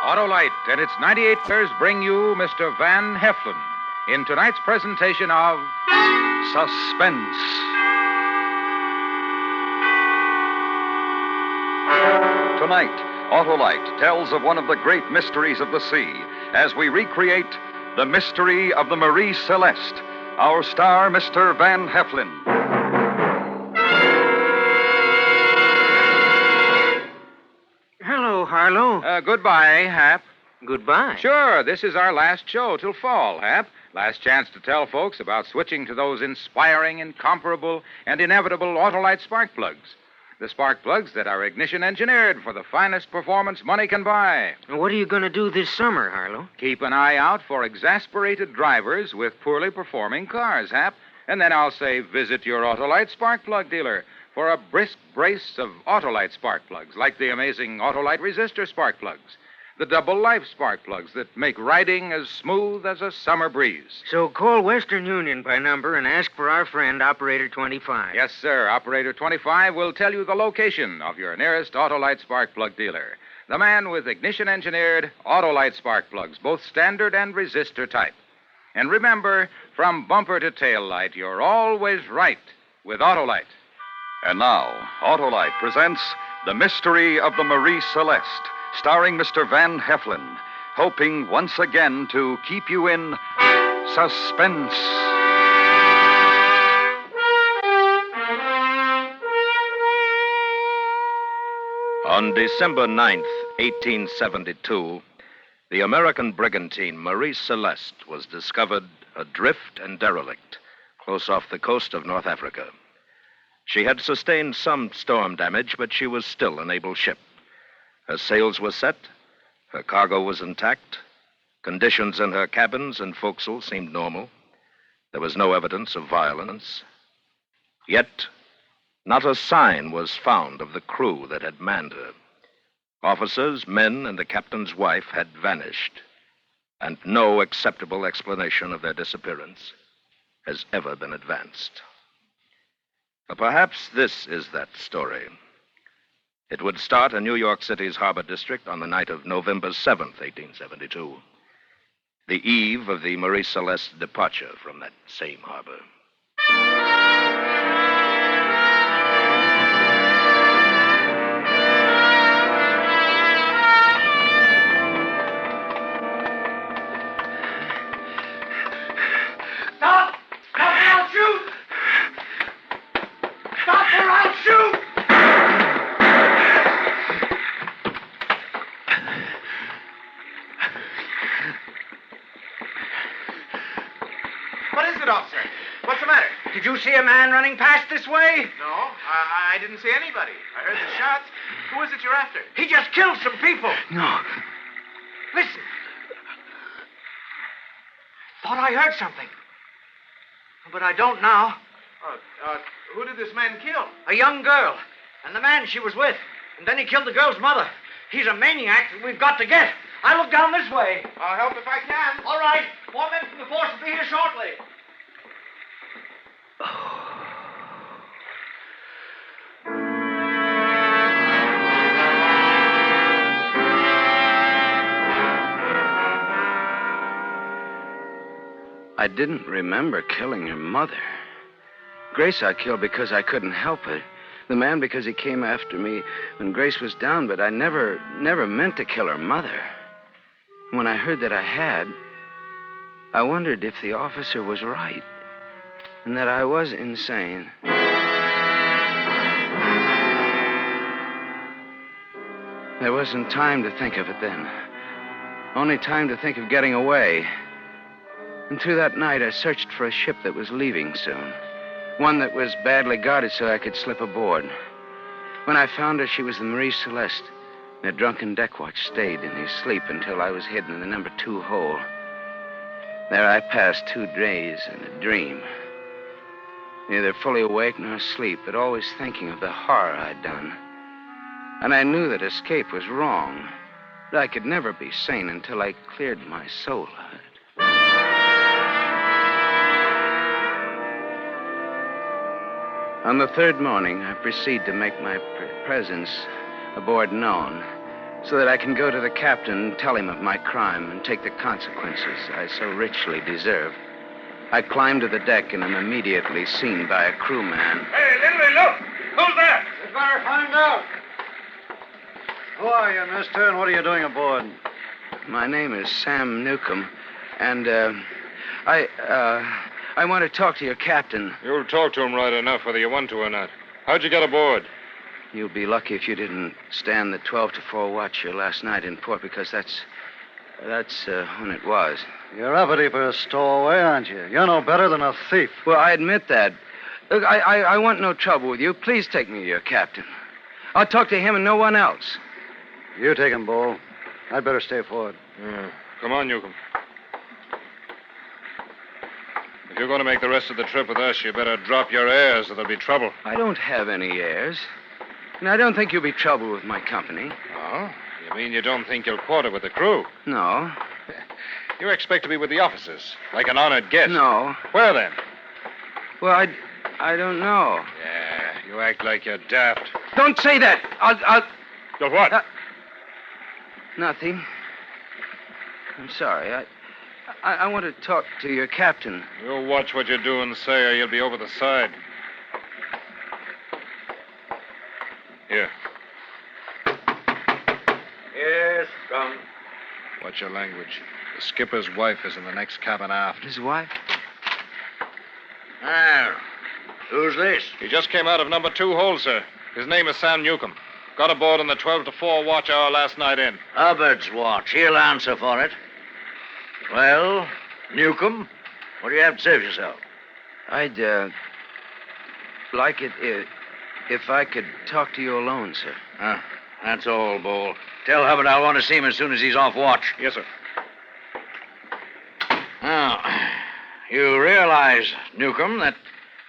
Autolite and its 98 years bring you Mr. Van Heflin in tonight's presentation of Suspense. Tonight, Autolite tells of one of the great mysteries of the sea as we recreate the mystery of the Marie Celeste. Our star, Mr. Van Heflin. Hello, Harlow. Goodbye, Hap. Goodbye. Sure, this is our last show till fall, Hap. Last chance to tell folks about switching to those inspiring, incomparable, and inevitable Autolite spark plugs. The spark plugs that are ignition engineered for the finest performance money can buy. What are you going to do this summer, Harlow? Keep an eye out for exasperated drivers with poorly performing cars, Hap. And then I'll say visit your Autolite spark plug dealer for a brisk brace of Autolite spark plugs, like the amazing Autolite resistor spark plugs, the double life spark plugs that make riding as smooth as a summer breeze. So call Western Union by number and ask for our friend, Operator 25. Yes, sir. Operator 25 will tell you the location of your nearest Autolite spark plug dealer. The man with ignition-engineered Autolite spark plugs, both standard and resistor type. And remember, from bumper to tail light, you're always right with Autolite. And now, Autolite presents The Mystery of the Marie Celeste, starring Mr. Van Heflin, hoping once again to keep you in suspense. On December 9th, 1872, the American brigantine Marie Celeste was discovered adrift and derelict close off the coast of North Africa. She had sustained some storm damage, but she was still an able ship. Her sails were set, her cargo was intact, conditions in her cabins and forecastle seemed normal. There was no evidence of violence. Yet, not a sign was found of the crew that had manned her. Officers, men, and the captain's wife had vanished, and no acceptable explanation of their disappearance has ever been advanced. Perhaps this is that story. It would start in New York City's Harbor District on the night of November 7th, 1872, the eve of the Marie Celeste's departure from that same harbor. Stop! Stop or I'll shoot! Stop or I'll shoot! What is it, officer? What's the matter? Did you see a man running past this way? No, I didn't see anybody. I heard the shots. Who is it you're after? He just killed some people. No. Listen. Thought I heard something. But I don't now. Who did this man kill? A young girl. And the man she was with. And then he killed the girl's mother. He's a maniac that we've got to get. I look down this way. I'll help if I can. All right. More men from the force will be here shortly. I didn't remember killing her mother. Grace I killed because I couldn't help it. The man because he came after me when Grace was down, but I never meant to kill her mother. When I heard that I had, I wondered if the officer was right and that I was insane. There wasn't time to think of it then. Only time to think of getting away. And through that night, I searched for a ship that was leaving soon. One that was badly guarded so I could slip aboard. When I found her, she was the Marie Celeste. And a drunken deck watch stayed in his sleep until I was hidden in the number 2 hole. There I passed 2 days in a dream. Neither fully awake nor asleep, but always thinking of the horror I'd done. And I knew that escape was wrong. That I could never be sane until I cleared my soul of it. On the 3rd morning, I proceed to make my presence aboard known. so that I can go to the captain and tell him of my crime and take the consequences I so richly deserve. I climb to the deck and am immediately seen by a crewman. Hey, Lindley, look! Who's that? We'd better find out. Who are you, mister, and what are you doing aboard? My name is Sam Newcomb, and I want to talk to your captain. You'll talk to him right enough, whether you want to or not. How'd you get aboard? You'll be lucky if you didn't stand the 12 to 4 watch here last night in port, because that's when it was. You're uppity for a stowaway, aren't you? You're no better than a thief. Well, I admit that. Look, I want no trouble with you. Please take me to your captain. I'll talk to him and no one else. You take him, Bull. I'd better stay forward. Come on, Newcomb. If you're going to make the rest of the trip with us, you better drop your airs or there'll be trouble. I don't have any airs. And I don't think you'll be trouble with my company. Oh? You mean you don't think you'll quarter with the crew? No. You expect to be with the officers, like an honored guest? No. Where then? Well, I don't know. Yeah, you act like you're daft. Don't say that. I'll... You'll what? Nothing. I'm sorry. I want to talk to your captain. You watch what you do and say, or you'll be over the side. Here. Yes, come. Watch your language. The skipper's wife is in the next cabin aft. His wife? Well, who's this? He just came out of number 2 hold, sir. His name is Sam Newcomb. Got aboard on the 12 to 4 watch hour last night in. Hubbard's watch. He'll answer for it. Well, Newcomb, what do you have to say for yourself? I'd, like it if I could talk to you alone, sir. That's all, Bull. Tell Hubbard I'll want to see him as soon as he's off watch. Yes, sir. Now, you realize, Newcomb, that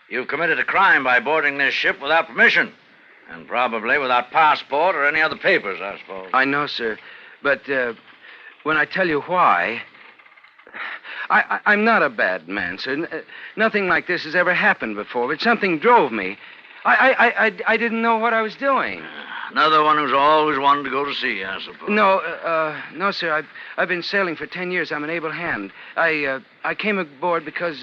you've committed a crime by boarding this ship without permission. And probably without passport or any other papers, I suppose. I know, sir. But when I tell you why, I'm not a bad man, sir. Nothing like this has ever happened before, but something drove me. I didn't know what I was doing. Another one who's always wanted to go to sea, I suppose. No, sir. I've been sailing for 10 years. I'm an able hand. I came aboard because,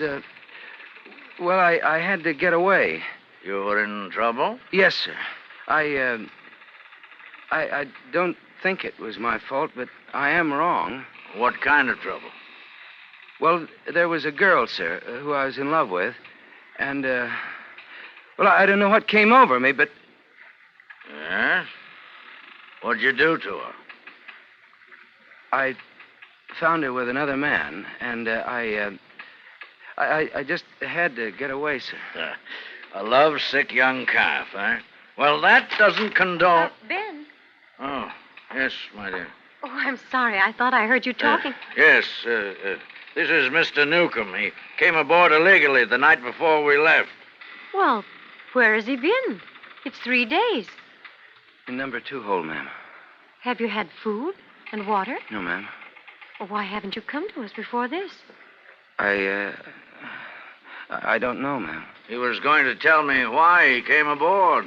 I had to get away. You were in trouble? Yes, sir. I don't think it was my fault, but I am wrong. What kind of trouble? Well, there was a girl, sir, who I was in love with, and, I don't know what came over me, but... Yes? What'd you do to her? I found her with another man, and, I just had to get away, sir. A lovesick young calf, eh? Well, that doesn't condone... Ben. Oh, yes, my dear. Oh, I'm sorry. I thought I heard you talking. Yes, this is Mr. Newcomb. He came aboard illegally the night before we left. Well, where has he been? It's 3 days. In number 2 hold, ma'am. Have you had food and water? No, ma'am. Well, why haven't you come to us before this? I don't know, ma'am. He was going to tell me why he came aboard.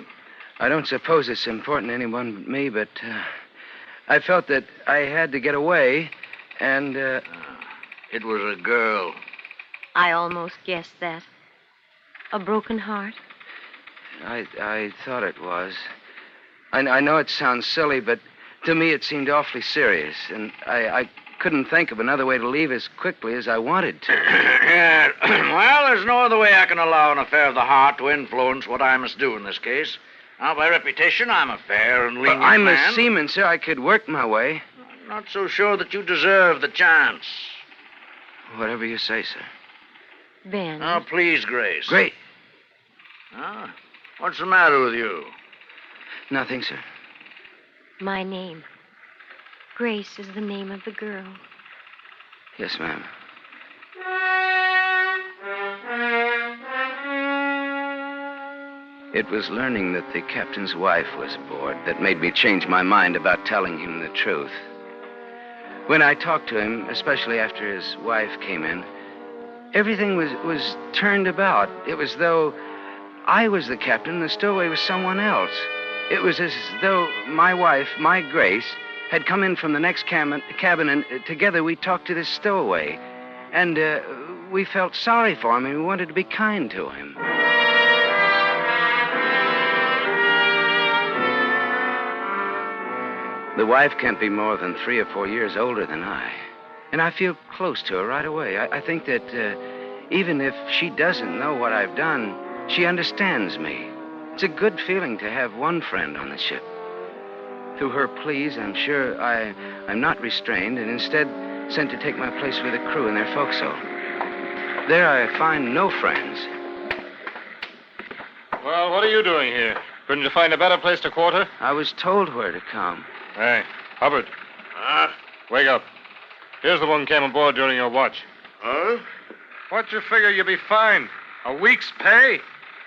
I don't suppose it's important to anyone but me, but I felt that I had to get away, and... It was a girl. I almost guessed that. A broken heart? I thought it was. I know it sounds silly, but to me it seemed awfully serious, and I couldn't think of another way to leave as quickly as I wanted to. Yeah. Well, there's no other way I can allow an affair of the heart to influence what I must do in this case. Now, by reputation, I'm a fair and lenient I'm man. a seaman, sir. I could work my way. I'm not so sure that you deserve the chance. Whatever you say, sir. Ben. Oh, please, Grace. Great. What's the matter with you? Nothing, sir. My name. Grace is the name of the girl. Yes, ma'am. It was learning that the captain's wife was aboard that made me change my mind about telling him the truth. When I talked to him, especially after his wife came in, everything was turned about. It was though I was the captain and the stowaway was someone else. It was as though my wife, my Grace, had come in from the next cabin, and together we talked to this stowaway. And we felt sorry for him, and we wanted to be kind to him. The wife can't be more than 3 or 4 years older than I. And I feel close to her right away. I think that even if she doesn't know what I've done, she understands me. It's a good feeling to have one friend on the ship. Through her pleas, I'm sure I'm not restrained and instead sent to take my place with the crew in their forecastle. There I find no friends. Well, what are you doing here? Couldn't you find a better place to quarter? I was told where to come. Hey, Hubbard. Huh? Wake up. Here's the one who came aboard during your watch. Huh? What'd you figure you'd be fined? A week's pay?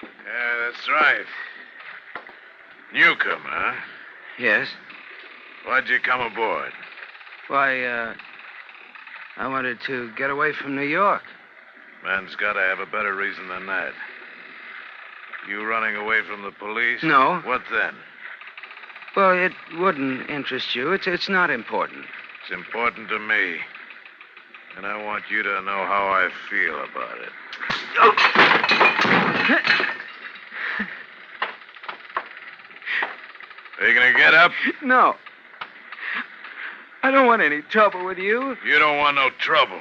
Yeah, that's right. Newcomb, huh? Yes? Why'd you come aboard? Why, I wanted to get away from New York. Man's got to have a better reason than that. You running away from the police? No. What then? Well, it wouldn't interest you. It's not important. It's important to me. And I want you to know how I feel about it. Are you going to get up? No. I don't want any trouble with you. You don't want no trouble.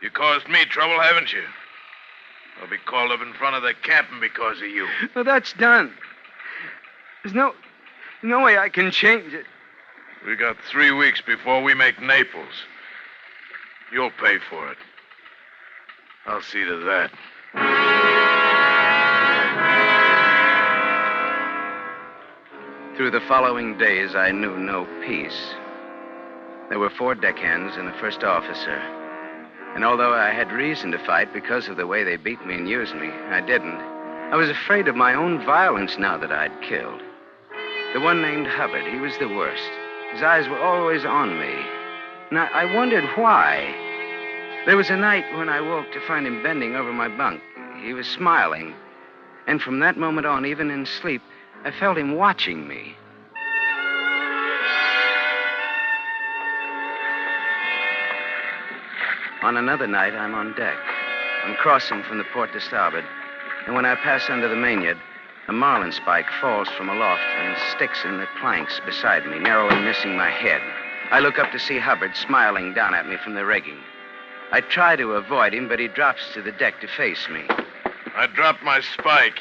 You caused me trouble, haven't you? I'll be called up in front of the captain because of you. Well, that's done. There's no way I can change it. We got 3 weeks before we make Naples. You'll pay for it. I'll see to that. Through the following days, I knew no peace. There were 4 deckhands and a first officer. And although I had reason to fight because of the way they beat me and used me, I didn't. I was afraid of my own violence now that I'd killed. The one named Hubbard, he was the worst. His eyes were always on me. And I wondered why. There was a night when I woke to find him bending over my bunk. He was smiling. And from that moment on, even in sleep, I felt him watching me. On another night, I'm on deck. I'm crossing from the port to starboard. And when I pass under the mainyard, a marlin spike falls from aloft and sticks in the planks beside me, narrowly missing my head. I look up to see Hubbard smiling down at me from the rigging. I try to avoid him, but he drops to the deck to face me. I dropped my spike.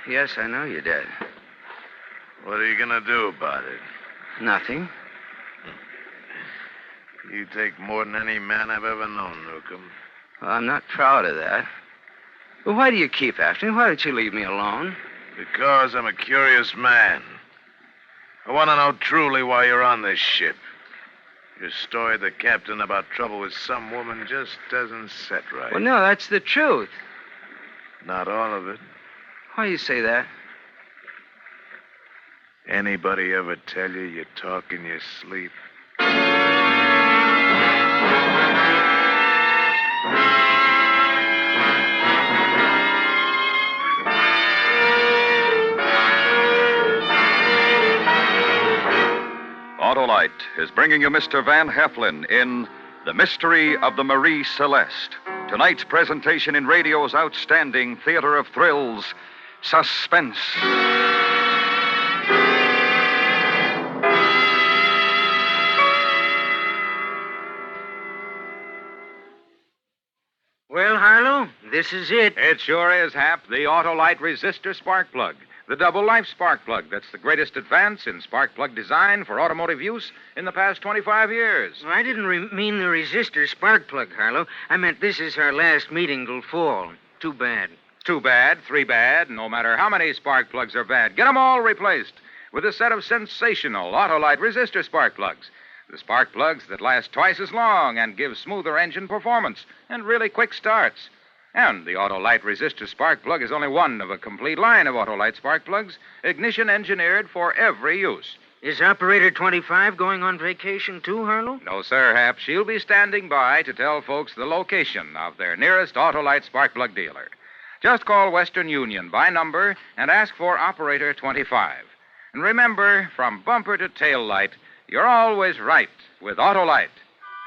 Yes, I know you did. What are you going to do about it? Nothing. You take more than any man I've ever known, Newcomb. Well, I'm not proud of that. Well, why do you keep after me? Why don't you leave me alone? Because I'm a curious man. I want to know truly why you're on this ship. Your story to the captain about trouble with some woman just doesn't set right. Well, no, that's the truth. Not all of it. Why do you say that? Anybody ever tell you you talk in your sleep? Autolite is bringing you Mr. Van Heflin in The Mystery of the Marie Celeste. Tonight's presentation in radio's outstanding theater of thrills, Suspense. Well, Harlow, this is it. It sure is, Hap. The Autolite resistor spark plug. The double-life spark plug that's the greatest advance in spark plug design for automotive use in the past 25 years. Well, I didn't mean the resistor spark plug, Harlow. I meant this is our last meeting till fall. Too bad. 2 bad, 3 bad, no matter how many spark plugs are bad. Get them all replaced with a set of sensational Autolite resistor spark plugs. The spark plugs that last twice as long and give smoother engine performance and really quick starts. And the Autolite resistor spark plug is only one of a complete line of Autolite spark plugs, ignition engineered for every use. Is Operator 25 going on vacation too, Harlow? No, sir, Hap. She'll be standing by to tell folks the location of their nearest Autolite spark plug dealer. Just call Western Union by number and ask for Operator 25. And remember, from bumper to tail light, You're always right with Autolite.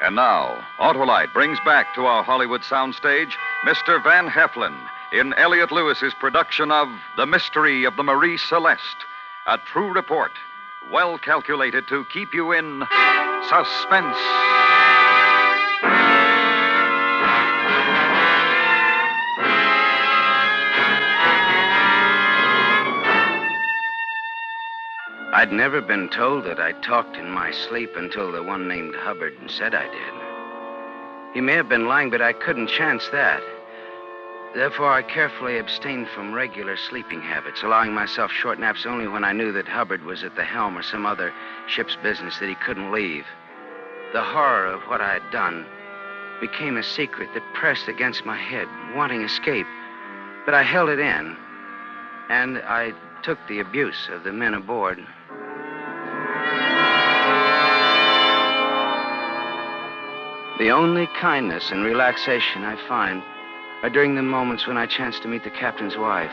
And now, Autolite brings back to our Hollywood soundstage Mr. Van Heflin in Elliot Lewis's production of The Mystery of the Marie Celeste, a true report, well calculated to keep you in suspense. I'd never been told that I talked in my sleep until the one named Hubbard said I did. He may have been lying, but I couldn't chance that. Therefore, I carefully abstained from regular sleeping habits, allowing myself short naps only when I knew that Hubbard was at the helm or some other ship's business that he couldn't leave. The horror of what I had done became a secret that pressed against my head, wanting escape. But I held it in, and I took the abuse of the men aboard. The only kindness and relaxation I find are during the moments when I chance to meet the captain's wife.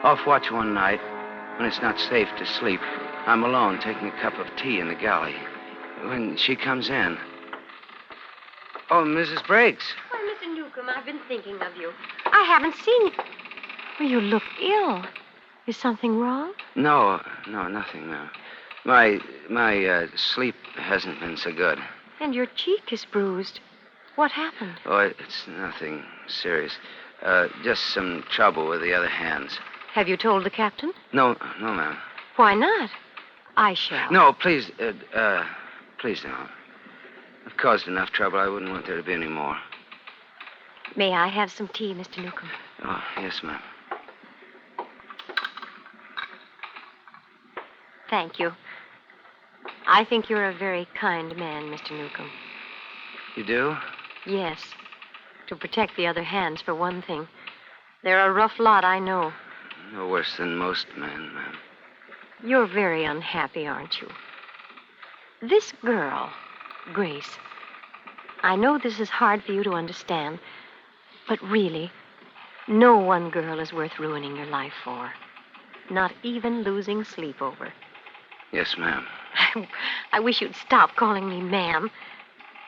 Off watch one night, when it's not safe to sleep, I'm alone taking a cup of tea in the galley. When she comes in... Oh, Mrs. Briggs. Why, Mr. Newcomb, I've been thinking of you. I haven't seen you. Well, you look ill. Is something wrong? No, nothing, no. My sleep hasn't been so good. And your cheek is bruised. What happened? Oh, it's nothing serious. Just some trouble with the other hands. Have you told the captain? No, ma'am. Why not? I shall. No, please, please don't. I've caused enough trouble. I wouldn't want there to be any more. May I have some tea, Mr. Newcomb? Oh, yes, ma'am. Thank you. I think you're a very kind man, Mr. Newcomb. You do? Yes. To protect the other hands, for one thing. They're a rough lot, I know. No worse than most men, ma'am. You're very unhappy, aren't you? This girl, Grace, I know this is hard for you to understand, but really, no one girl is worth ruining your life for. Not even losing sleep over. Yes, ma'am. I wish you'd stop calling me ma'am.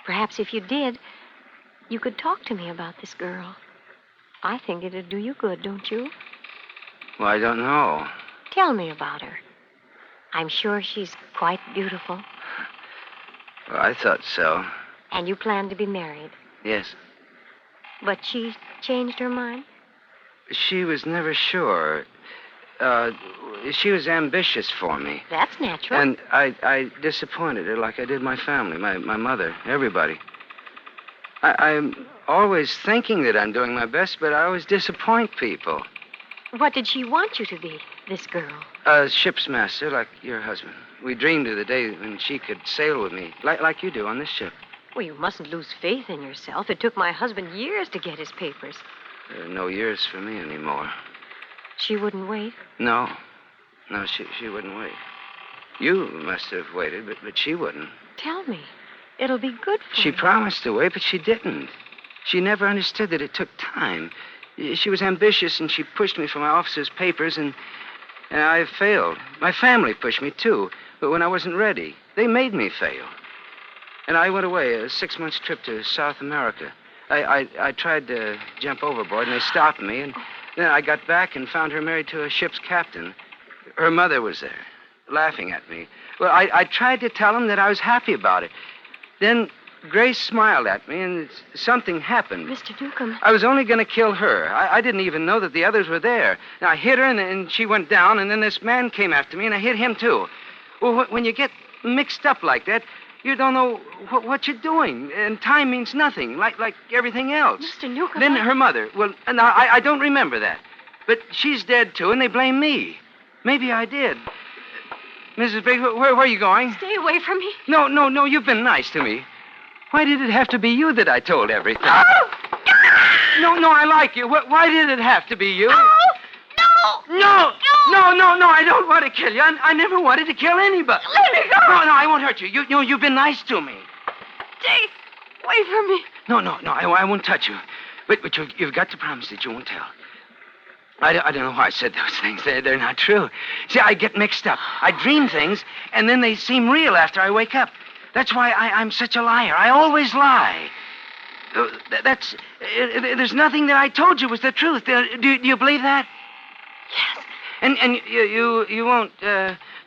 Perhaps if you did, you could talk to me about this girl. I think it'd do you good, don't you? Well, I don't know. Tell me about her. I'm sure she's quite beautiful. Well, I thought so. And you plan to be married. Yes. But she changed her mind? She was never sure. She was ambitious for me. That's natural. And I disappointed her like I did my family, my mother, everybody. I'm always thinking that I'm doing my best, but I always disappoint people. What did she want you to be, this girl? A ship's master, like your husband. We dreamed of the day when she could sail with me, like you do on this ship. Well, you mustn't lose faith in yourself. It took my husband years to get his papers. There are no years for me anymore. She wouldn't wait? No, she wouldn't wait. You must have waited, but she wouldn't. Tell me. It'll be good for She you. promised to wait, but she didn't. She never understood that it took time. She was ambitious, and she pushed me for my officer's papers, and I failed. My family pushed me, too, but when I wasn't ready, they made me fail. And I went away, a 6-month trip to South America. I tried to jump overboard, and they stopped me, and then I got back and found her married to a ship's captain. Her mother was there, laughing at me. Well, I tried to tell him that I was happy about it. Then Grace smiled at me, and something happened. Mr. Newcomb. I was only going to kill her. I didn't even know that the others were there. Now, I hit her, and she went down, and then this man came after me, and I hit him, too. Well, when you get mixed up like that, you don't know what you're doing, and time means nothing, like everything else. Mr. Newcomb. Then her mother, well, now, I don't remember that. But she's dead, too, and they blame me. Maybe I did. Mrs. Briggs, where are you going? Stay away from me. No, you've been nice to me. Why did it have to be you that I told everything? No, I like you. Why did it have to be you? No, I don't want to kill you. I never wanted to kill anybody. Let me go. No, I won't hurt you. You've been nice to me. Stay away from me. No, I won't touch you. But you've got to promise that you won't tell. I don't know why I said those things. They're not true. See, I get mixed up. I dream things, and then they seem real after I wake up. That's why I'm such a liar. I always lie. There's nothing that I told you was the truth. Do you believe that? Yes. And you won't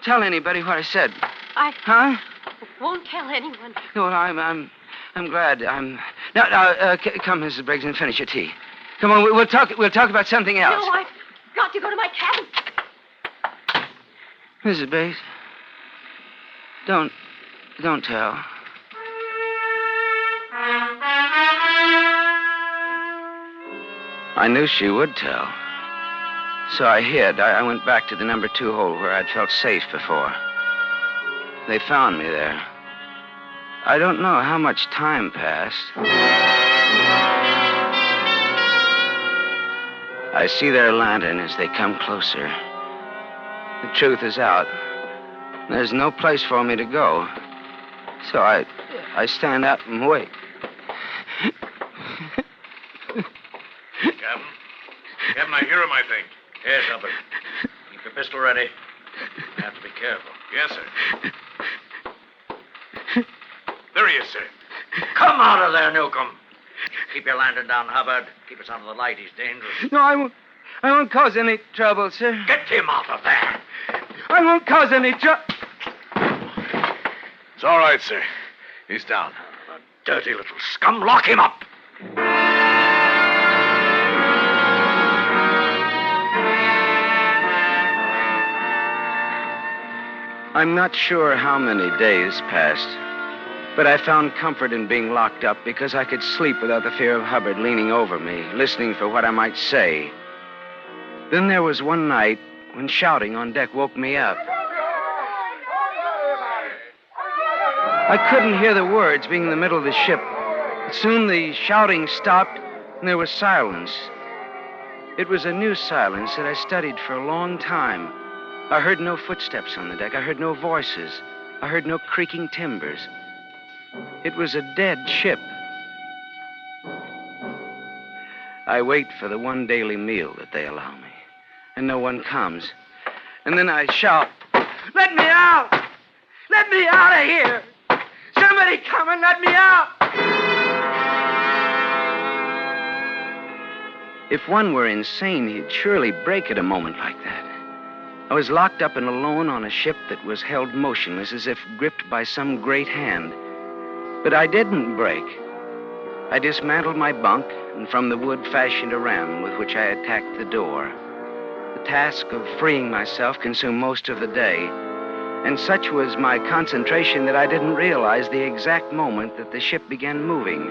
tell anybody what I said. I won't tell anyone. Well, I'm glad. Now, come, Mrs. Briggs, and finish your tea. Come on, we'll talk about something else. No, I've got to go to my cabin. Mrs. Briggs, don't tell. I knew she would tell. So I hid. I went back to the number 2 hole where I'd felt safe before. They found me there. I don't know how much time passed. I see their lantern as they come closer. The truth is out. There's no place for me to go. So I stand up and wait. Captain, I hear him, I think. Yes, Hubbard. Keep your pistol ready. You have to be careful. Yes, sir. There he is, sir. Come out of there, Newcomb. Keep your lantern down, Hubbard. Keep us under the light. He's dangerous. No, I won't cause any trouble, sir. Get him out of there. I won't cause any trouble. It's all right, sir. He's down. Dirty little scum. Lock him up. I'm not sure how many days passed, but I found comfort in being locked up because I could sleep without the fear of Hubbard leaning over me, listening for what I might say. Then there was one night when shouting on deck woke me up. I couldn't hear the words being in the middle of the ship. But soon the shouting stopped and there was silence. It was a new silence that I studied for a long time. I heard no footsteps on the deck. I heard no voices. I heard no creaking timbers. It was a dead ship. I wait for the one daily meal that they allow me, and no one comes. And then I shout, "Let me out! Let me out of here! Somebody come and let me out!" If one were insane, he'd surely break at a moment like that. I was locked up and alone on a ship that was held motionless as if gripped by some great hand. But I didn't break. I dismantled my bunk and from the wood fashioned a ram with which I attacked the door. The task of freeing myself consumed most of the day, and such was my concentration that I didn't realize the exact moment that the ship began moving,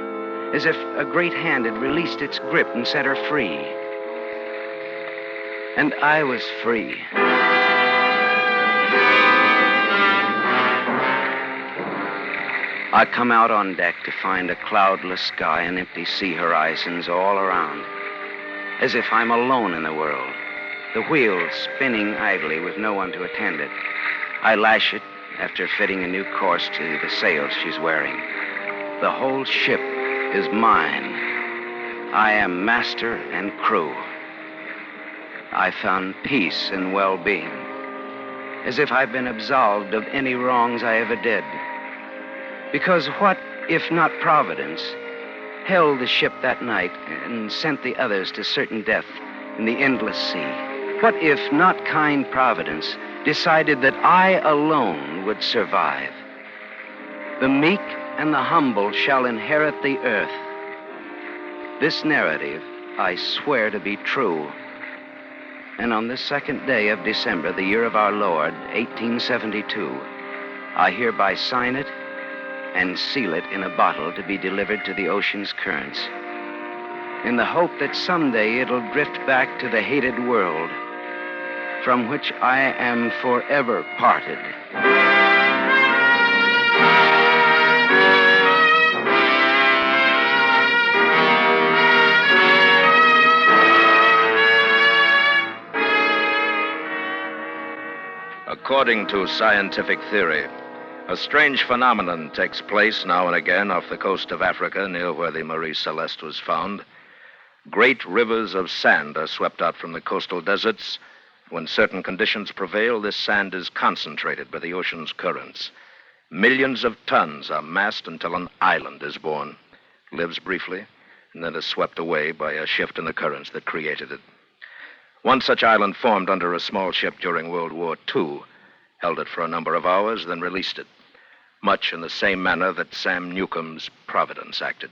as if a great hand had released its grip and set her free. And I was free. I come out on deck to find a cloudless sky and empty sea horizons all around, as if I'm alone in the world, the wheels spinning idly with no one to attend it. I lash it after fitting a new course to the sails she's wearing. The whole ship is mine. I am master and crew. I found peace and well-being, as if I've been absolved of any wrongs I ever did. Because what, if not Providence, held the ship that night and sent the others to certain death in the endless sea? What, if not kind Providence, decided that I alone would survive? The meek and the humble shall inherit the earth. This narrative I swear to be true. And on the 2nd day of December, the year of our Lord, 1872, I hereby sign it and seal it in a bottle to be delivered to the ocean's currents, in the hope that someday it'll drift back to the hated world from which I am forever parted. According to scientific theory, a strange phenomenon takes place now and again off the coast of Africa near where the Marie Celeste was found. Great rivers of sand are swept out from the coastal deserts. When certain conditions prevail, this sand is concentrated by the ocean's currents. Millions of tons are massed until an island is born, lives briefly, and then is swept away by a shift in the currents that created it. One such island formed under a small ship during World War II, held it for a number of hours, then released it, much in the same manner that Sam Newcomb's Providence acted.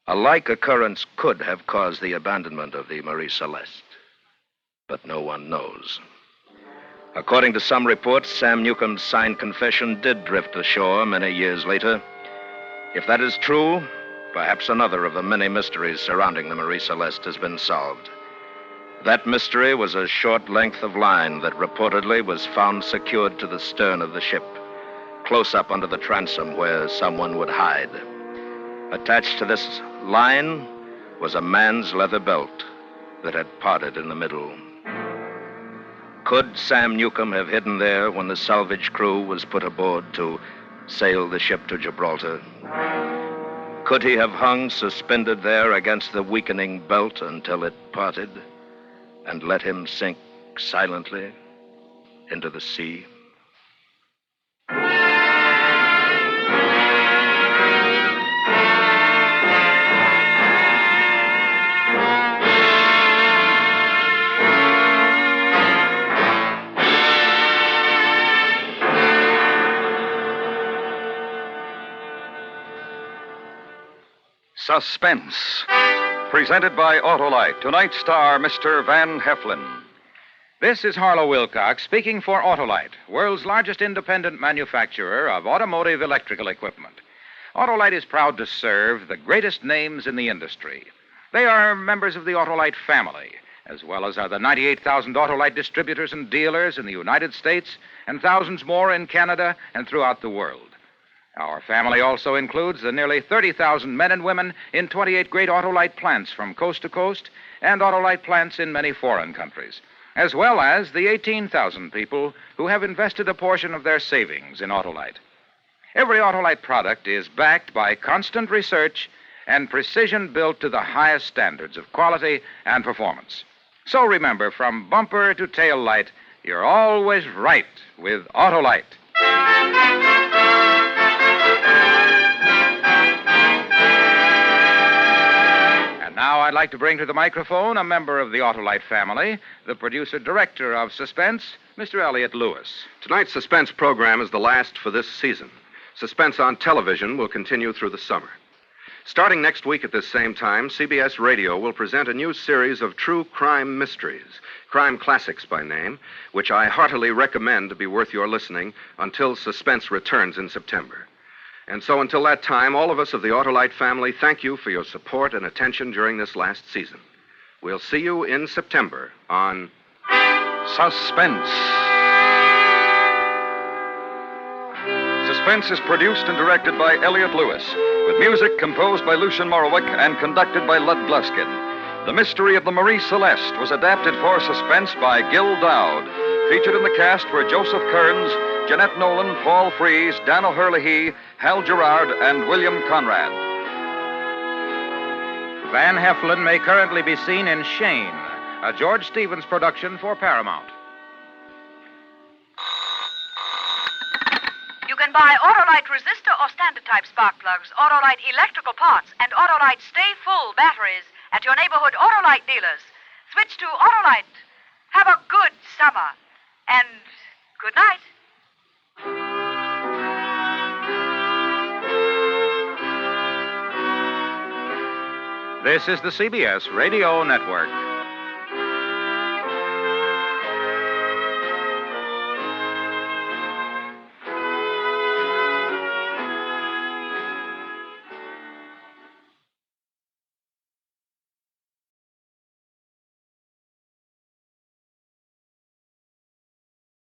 A like occurrence could have caused the abandonment of the Marie Celeste, but no one knows. According to some reports, Sam Newcomb's signed confession did drift ashore many years later. If that is true, perhaps another of the many mysteries surrounding the Marie Celeste has been solved. That mystery was a short length of line that reportedly was found secured to the stern of the ship, close up under the transom where someone would hide. Attached to this line was a man's leather belt that had parted in the middle. Could Sam Newcomb have hidden there when the salvage crew was put aboard to sail the ship to Gibraltar? Could he have hung suspended there against the weakening belt until it parted and let him sink silently into the sea? Suspense, presented by Autolite. Tonight's star, Mr. Van Heflin. This is Harlow Wilcox speaking for Autolite, world's largest independent manufacturer of automotive electrical equipment. Autolite is proud to serve the greatest names in the industry. They are members of the Autolite family, as well as are the 98,000 Autolite distributors and dealers in the United States and thousands more in Canada and throughout the world. Our family also includes the nearly 30,000 men and women in 28 great Autolite plants from coast to coast and Autolite plants in many foreign countries, as well as the 18,000 people who have invested a portion of their savings in Autolite. Every Autolite product is backed by constant research and precision built to the highest standards of quality and performance. So remember, from bumper to tail light, you're always right with Autolite. Now I'd like to bring to the microphone a member of the Autolite family, the producer-director of Suspense, Mr. Elliott Lewis. Tonight's Suspense program is the last for this season. Suspense on television will continue through the summer. Starting next week at this same time, CBS Radio will present a new series of true crime mysteries, crime classics by name, which I heartily recommend to be worth your listening until Suspense returns in September. And so until that time, all of us of the Autolite family thank you for your support and attention during this last season. We'll see you in September on Suspense. Suspense is produced and directed by Elliott Lewis, with music composed by Lucien Morawick and conducted by Lud Gluskin. The Mystery of the Marie Celeste was adapted for Suspense by Gil Dowd. Featured in the cast were Joseph Kearns, Jeanette Nolan, Paul Frees, Dan O'Hurley, Hal Gerard, and William Conrad. Van Heflin may currently be seen in Shane, a George Stevens production for Paramount. You can buy Autolite resistor or standard type spark plugs, Autolite electrical parts, and Autolite Stay Full batteries at your neighborhood Autolite dealers. Switch to Autolite. Have a good summer. And good night. This is the CBS Radio Network.